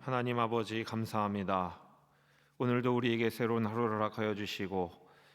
하나님 아버지 감사합니다. 오늘도 우리에게 새로운 하루를 허락하여 주시고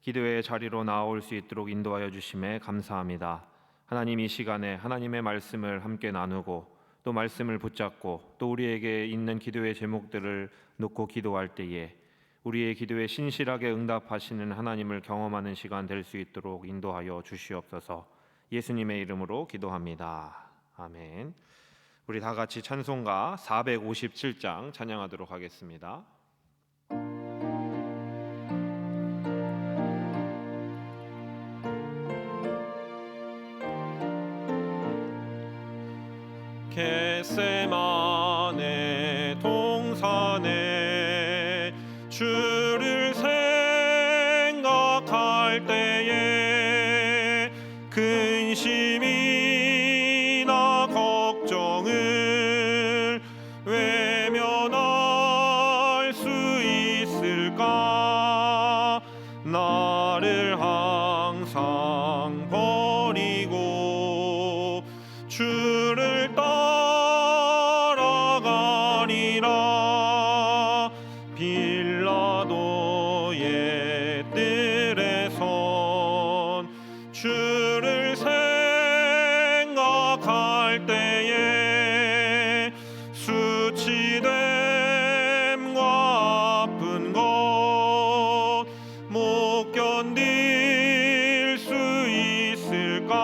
기도의 자리로 나아올 수 있도록 인도하여 주심에 감사합니다. 하나님, 이 시간에 하나님의 말씀을 함께 나누고 또 말씀을 붙잡고 또 우리에게 있는 기도의 제목들을 놓고 기도할 때에 우리의 기도에 신실하게 응답하시는 하나님을 경험하는 시간 될 수 있도록 인도하여 주시옵소서. 예수님의 이름으로 기도합니다. 아멘. 우리 다 같이 찬송가 457장 찬양하도록 하겠습니다. 겟세마네 동산에 주를 생각할 때에 근심이나 걱정을 외면할 수 있을까? 나를 항상 버리고 주를 따라가리라. 빌라도의 뜰에 선 주를 생각할 때에 수치됨과 아픈 것 못 견딜 수 있을까?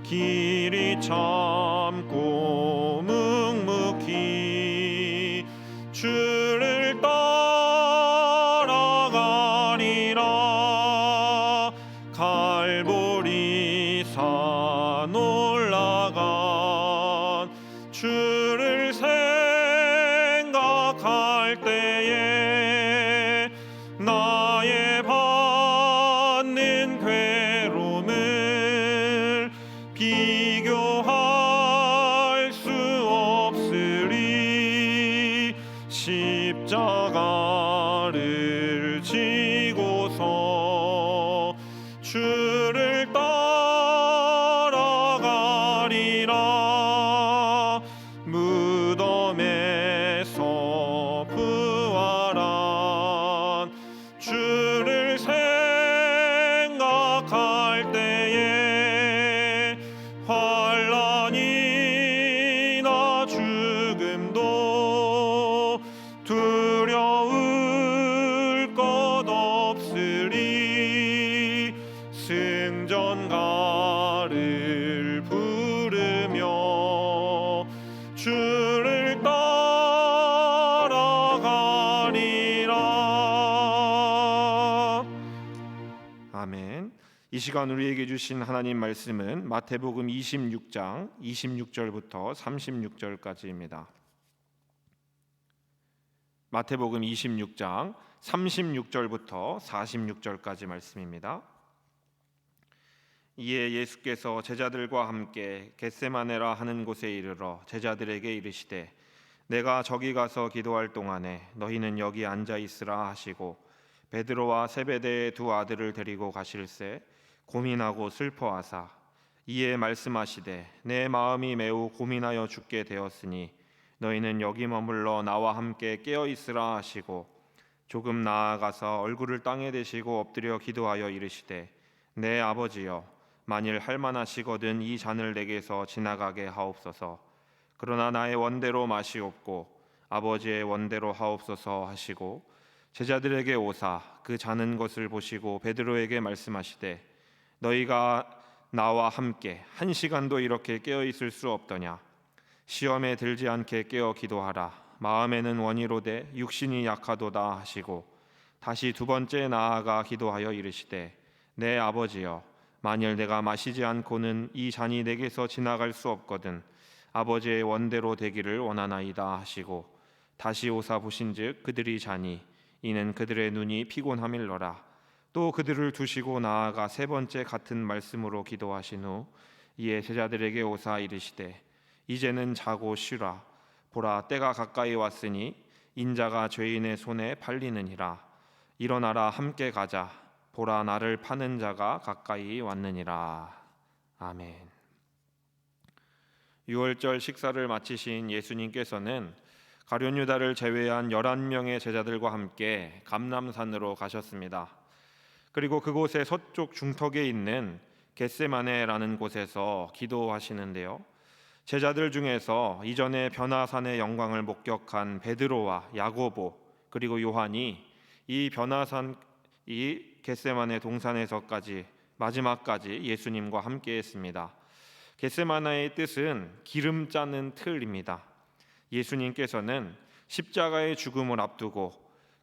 길이 참고 묵묵히 주를 따라가리라. 갈보리 산 올라간 주를 생각할 때에 나의 받는 괴로움을 비교할 수 없으리. 십자가를 지고서 주를 따라가리라. 무덤에서 부활한 주를 생각할 때에 환난이나 죽음도 두려울 것 없으리. 승전가를 부르며 주를 따라가리라. 아멘. 이 시간 우리에게 주신 하나님 말씀은 마태복음 26장 26절부터 36절까지입니다. 마태복음 26장 36절부터 46절까지 말씀입니다. 이에 예수께서 제자들과 함께 겟세마네라 하는 곳에 이르러 제자들에게 이르시되 내가 저기 가서 기도할 동안에 너희는 여기 앉아 있으라 하시고 베드로와 세베대의 두 아들을 데리고 가실새 고민하고 슬퍼하사 이에 말씀하시되 내 마음이 매우 고민하여 죽게 되었으니 너희는 여기 머물러 나와 함께 깨어 있으라 하시고 조금 나아가서 얼굴을 땅에 대시고 엎드려 기도하여 이르시되 내 아버지여 만일 할만하시거든 이 잔을 내게서 지나가게 하옵소서. 그러나 나의 원대로 마시옵고 아버지의 원대로 하옵소서 하시고 제자들에게 오사 그 자는 것을 보시고 베드로에게 말씀하시되 너희가 나와 함께 1시간도 이렇게 깨어 있을 수 없더냐? 시험에 들지 않게 깨어 기도하라. 마음에는 원이로되 육신이 약하도다 하시고 다시 두 번째 나아가 기도하여 이르시되 내 아버지여 만일 내가 마시지 않고는 이 잔이 내게서 지나갈 수 없거든 아버지의 원대로 되기를 원하나이다 하시고 다시 오사 보신즉 그들이 자니 이는 그들의 눈이 피곤함일러라. 또 그들을 두시고 나아가 세 번째 같은 말씀으로 기도하신 후 이에 제자들에게 오사 이르시되 이제는 자고 쉬라. 보라 때가 가까이 왔으니 인자가 죄인의 손에 팔리느니라. 일어나라 함께 가자. 보라 나를 파는 자가 가까이 왔느니라. 아멘. 6월절 식사를 마치신 예수님께서는 가룟 유다를 제외한 11명의 제자들과 함께 감람산으로 가셨습니다. 그리고 그곳의 서쪽 중턱에 있는 겟세마네라는 곳에서 기도하시는데요. 제자들 중에서 이전에 변화산의 영광을 목격한 베드로와 야고보 그리고 요한이 이 변화산 이 겟세마네 동산에서까지 마지막까지 예수님과 함께했습니다. 겟세마네의 뜻은 기름 짜는 틀입니다. 예수님께서는 십자가의 죽음을 앞두고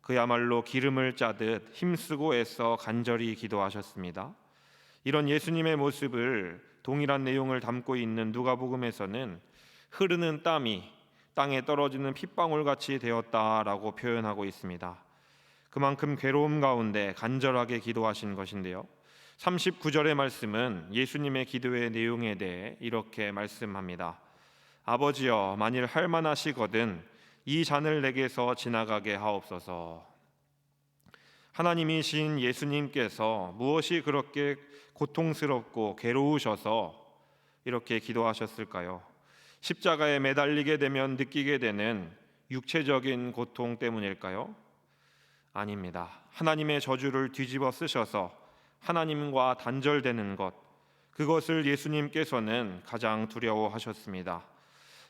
그야말로 기름을 짜듯 힘쓰고 애써 간절히 기도하셨습니다. 이런 예수님의 모습을 동일한 내용을 담고 있는 누가복음에서는 흐르는 땀이 땅에 떨어지는 핏방울같이 되었다라고 표현하고 있습니다. 그만큼 괴로움 가운데 간절하게 기도하신 것인데요. 39절의 말씀은 예수님의 기도의 내용에 대해 이렇게 말씀합니다. 아버지여, 만일 할만하시거든 이 잔을 내게서 지나가게 하옵소서. 하나님이신 예수님께서 무엇이 그렇게 고통스럽고 괴로우셔서 이렇게 기도하셨을까요? 십자가에 매달리게 되면 느끼게 되는 육체적인 고통 때문일까요? 아닙니다. 하나님의 저주를 뒤집어 쓰셔서 하나님과 단절되는 것, 그것을 예수님께서는 가장 두려워하셨습니다.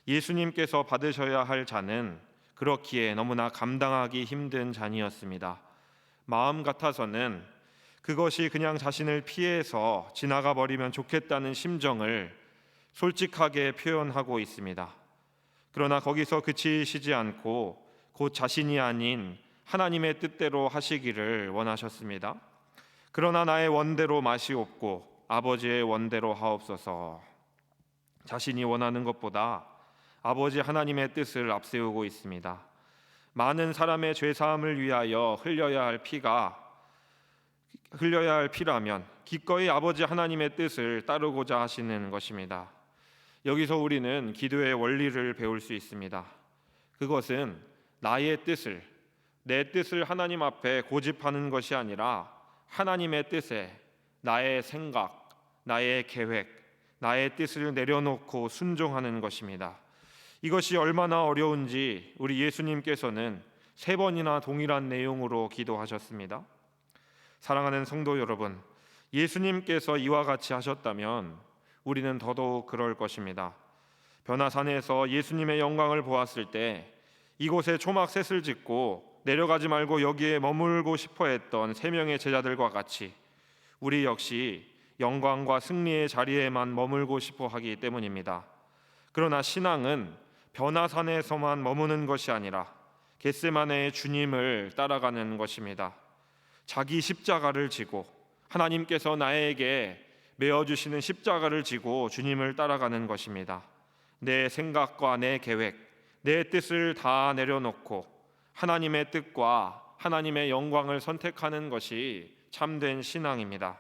예수님께서 받으셔야 할 잔은 그렇기에 너무나 감당하기 힘든 잔이었습니다. 마음 같아서는 그것이 그냥 자신을 피해서 지나가 버리면 좋겠다는 심정을 솔직하게 표현하고 있습니다. 그러나 거기서 그치시지 않고 곧 자신이 아닌 하나님의 뜻대로 하시기를 원하셨습니다. 그러나 나의 원대로 마시옵고 아버지의 원대로 하옵소서. 자신이 원하는 것보다 아버지 하나님의 뜻을 앞세우고 있습니다. 많은 사람의 죄사함을 위하여 흘려야 할 피라면 기꺼이 아버지 하나님의 뜻을 따르고자 하시는 것입니다. 여기서 우리는 기도의 원리를 배울 수 있습니다. 그것은 나의 뜻을, 내 뜻을 하나님 앞에 고집하는 것이 아니라 하나님의 뜻에 나의 생각, 나의 계획, 나의 뜻을 내려놓고 순종하는 것입니다. 이것이 얼마나 어려운지 우리 예수님께서는 3번이나 동일한 내용으로 기도하셨습니다. 사랑하는 성도 여러분, 예수님께서 이와 같이 하셨다면 우리는 더더욱 그럴 것입니다. 변화산에서 예수님의 영광을 보았을 때 이곳에 초막셋을 짓고 내려가지 말고 여기에 머물고 싶어 했던 3명의 제자들과 같이 우리 역시 영광과 승리의 자리에만 머물고 싶어 하기 때문입니다. 그러나 신앙은 변화산에서만 머무는 것이 아니라 겟세마네의 주님을 따라가는 것입니다. 자기 십자가를 지고 하나님께서 나에게 메어주시는 십자가를 지고 주님을 따라가는 것입니다. 내 생각과 내 계획, 내 뜻을 다 내려놓고 하나님의 뜻과 하나님의 영광을 선택하는 것이 참된 신앙입니다.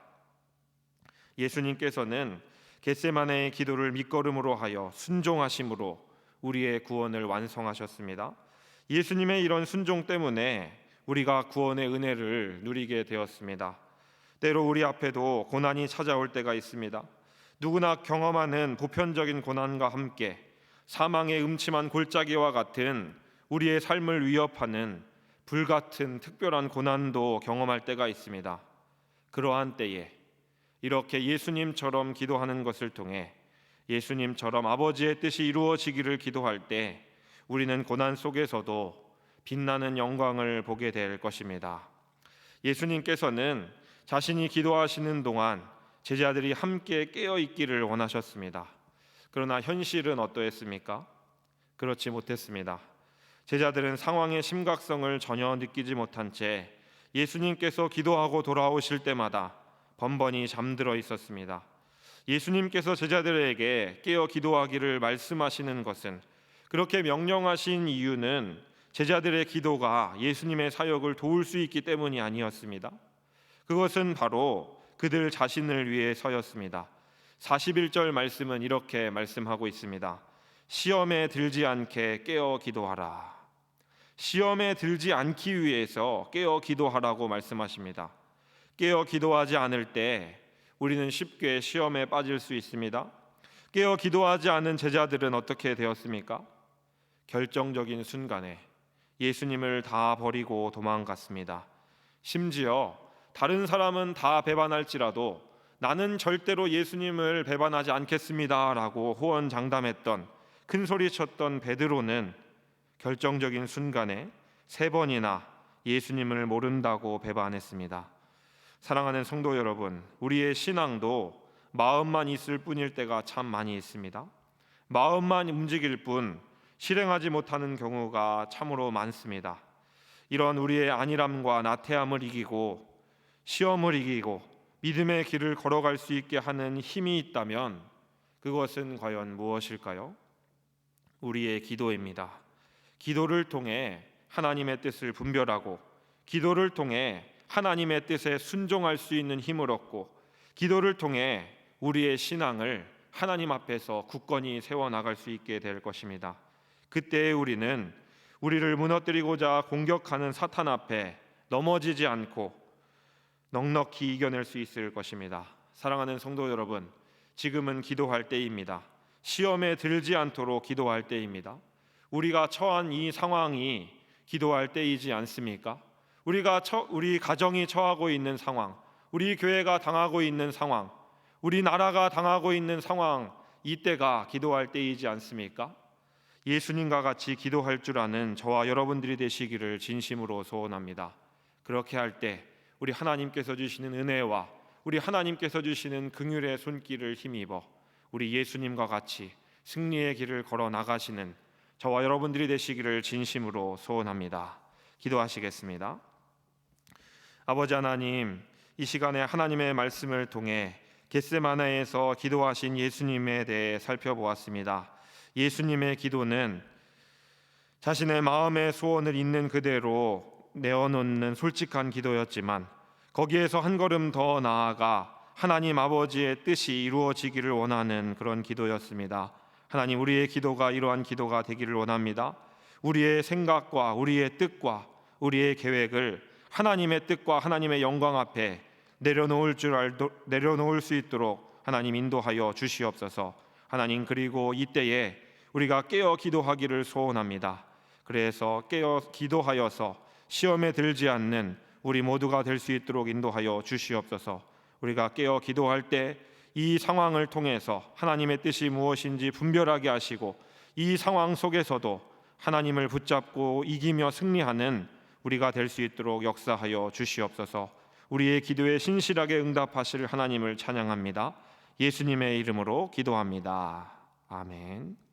예수님께서는 겟세마네의 기도를 밑거름으로 하여 순종하심으로 우리의 구원을 완성하셨습니다. 예수님의 이런 순종 때문에 우리가 구원의 은혜를 누리게 되었습니다. 때로 우리 앞에도 고난이 찾아올 때가 있습니다. 누구나 경험하는 보편적인 고난과 함께 사망의 음침한 골짜기와 같은 우리의 삶을 위협하는 불같은 특별한 고난도 경험할 때가 있습니다. 그러한 때에 이렇게 예수님처럼 기도하는 것을 통해 예수님처럼 아버지의 뜻이 이루어지기를 기도할 때 우리는 고난 속에서도 빛나는 영광을 보게 될 것입니다. 예수님께서는 자신이 기도하시는 동안 제자들이 함께 깨어 있기를 원하셨습니다. 그러나 현실은 어떠했습니까? 그렇지 못했습니다. 제자들은 상황의 심각성을 전혀 느끼지 못한 채 예수님께서 기도하고 돌아오실 때마다 번번이 잠들어 있었습니다. 예수님께서 제자들에게 깨어 기도하기를 말씀하시는 것은, 그렇게 명령하신 이유는 제자들의 기도가 예수님의 사역을 도울 수 있기 때문이 아니었습니다. 그것은 바로 그들 자신을 위해서였습니다. 41절 말씀은 이렇게 말씀하고 있습니다. 시험에 들지 않게 깨어 기도하라. 시험에 들지 않기 위해서 깨어 기도하라고 말씀하십니다. 깨어 기도하지 않을 때 우리는 쉽게 시험에 빠질 수 있습니다. 깨어 기도하지 않은 제자들은 어떻게 되었습니까? 결정적인 순간에 예수님을 다 버리고 도망갔습니다. 심지어 다른 사람은 다 배반할지라도 나는 절대로 예수님을 배반하지 않겠습니다라고 호언장담했던, 큰 소리쳤던 베드로는 결정적인 순간에 3번이나 예수님을 모른다고 배반했습니다. 사랑하는 성도 여러분, 우리의 신앙도 마음만 있을 뿐일 때가 참 많이 있습니다. 마음만 움직일 뿐 실행하지 못하는 경우가 참으로 많습니다. 이런 우리의 안일함과 나태함을 이기고 시험을 이기고 믿음의 길을 걸어갈 수 있게 하는 힘이 있다면 그것은 과연 무엇일까요? 우리의 기도입니다. 기도를 통해 하나님의 뜻을 분별하고, 기도를 통해 하나님의 뜻에 순종할 수 있는 힘을 얻고, 기도를 통해 우리의 신앙을 하나님 앞에서 굳건히 세워나갈 수 있게 될 것입니다. 그때 우리는 우리를 무너뜨리고자 공격하는 사탄 앞에 넘어지지 않고 넉넉히 이겨낼 수 있을 것입니다. 사랑하는 성도 여러분, 지금은 기도할 때입니다. 시험에 들지 않도록 기도할 때입니다. 우리가 처한 이 상황이 기도할 때이지 않습니까? 우리 가정이 처하고 있는 상황, 우리 교회가 당하고 있는 상황, 우리 나라가 당하고 있는 상황, 이때가 기도할 때이지 않습니까? 예수님과 같이 기도할 줄 아는 저와 여러분들이 되시기를 진심으로 소원합니다. 그렇게 할 때 우리 하나님께서 주시는 은혜와 우리 하나님께서 주시는 긍휼의 손길을 힘입어 우리 예수님과 같이 승리의 길을 걸어 나가시는 저와 여러분들이 되시기를 진심으로 소원합니다. 기도하시겠습니다. 아버지 하나님, 이 시간에 하나님의 말씀을 통해 겟세마네에서 기도하신 예수님에 대해 살펴보았습니다. 예수님의 기도는 자신의 마음의 소원을 있는 그대로 내어놓는 솔직한 기도였지만, 거기에서 한 걸음 더 나아가 하나님 아버지의 뜻이 이루어지기를 원하는 그런 기도였습니다. 하나님, 우리의 기도가 이러한 기도가 되기를 원합니다. 우리의 생각과 우리의 뜻과 우리의 계획을 하나님의 뜻과 하나님의 영광 앞에 내려놓을 수 있도록 하나님 인도하여 주시옵소서. 하나님, 그리고 이때에 우리가 깨어 기도하기를 소원합니다. 그래서 깨어 기도하여서 시험에 들지 않는 우리 모두가 될 수 있도록 인도하여 주시옵소서. 우리가 깨어 기도할 때 이 상황을 통해서 하나님의 뜻이 무엇인지 분별하게 하시고, 이 상황 속에서도 하나님을 붙잡고 이기며 승리하는 우리가 될 수 있도록 역사하여 주시옵소서. 우리의 기도에 신실하게 응답하실 하나님을 찬양합니다. 예수님의 이름으로 기도합니다. 아멘.